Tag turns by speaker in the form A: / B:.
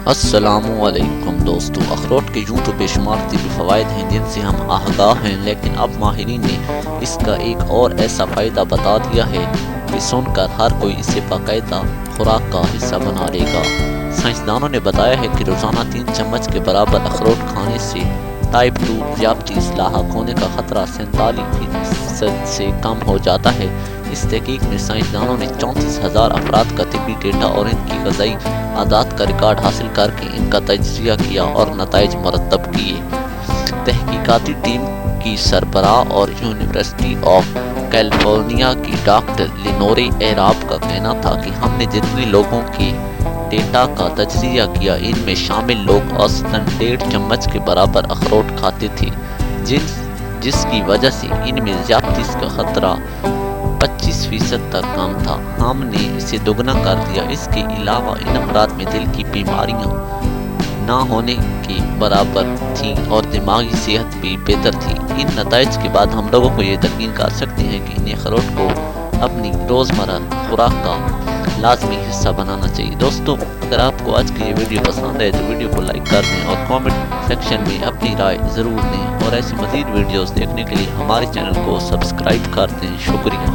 A: السلام علیکم دوستو، اخروٹ کے یوں تو بے شمار طبی فوائد ہیں جن سے ہم آگاہ ہیں، لیکن اب ماہرین نے اس کا ایک اور ایسا فائدہ بتا دیا ہے کہ سن کر ہر کوئی اسے باقاعدہ خوراک کا حصہ بنا لے گا۔ سائنسدانوں نے بتایا ہے کہ روزانہ 3 چمچ کے برابر اخروٹ کھانے سے ٹائپ 2 ذیابطیس لاحق ہونے کا خطرہ 47% سے کم ہو جاتا ہے۔ اس تحقیق میں سائنسدانوں نے 34,000 افراد کا طبی ڈیٹا اور ان کی غذائی عادات کا ریکارڈ حاصل کر کے ان کا تجزیہ کیا اور نتائج مرتب کیے۔ تحقیقاتی ٹیم کی سربراہ اور یونیورسٹی آف کیلیفورنیا کی ڈاکٹر لینورے ایراب کا کہنا تھا کہ ہم نے جتنے لوگوں کے ڈیٹا کا تجزیہ کیا، ان میں شامل لوگ اوسطاً 1.5 چمچ کے برابر اخروٹ کھاتے تھے، جس کی وجہ سے ان میں ذیابطیس کا خطرہ 25% تک کم تھا۔ ہم نے اسے دوگنا کر دیا۔ اس کے علاوہ ان افراد میں دل کی بیماریاں نہ ہونے کے برابر تھیں اور دماغی صحت بھی بہتر تھی۔ ان نتائج کے بعد ہم لوگوں کو یہ یقین کر سکتے ہیں کہ انہیں اخروٹ کو اپنی روزمرہ خوراک کا لازمی حصہ بنانا چاہیے۔ دوستو، اگر آپ کو آج کی یہ ویڈیو پسند ہے تو ویڈیو کو لائک کر دیں اور کامنٹ سیکشن میں اپنی رائے ضرور دیں، اور ایسی مزید ویڈیوز دیکھنے کے لیے ہمارے چینل کو سبسکرائب کر دیں۔ شکریہ۔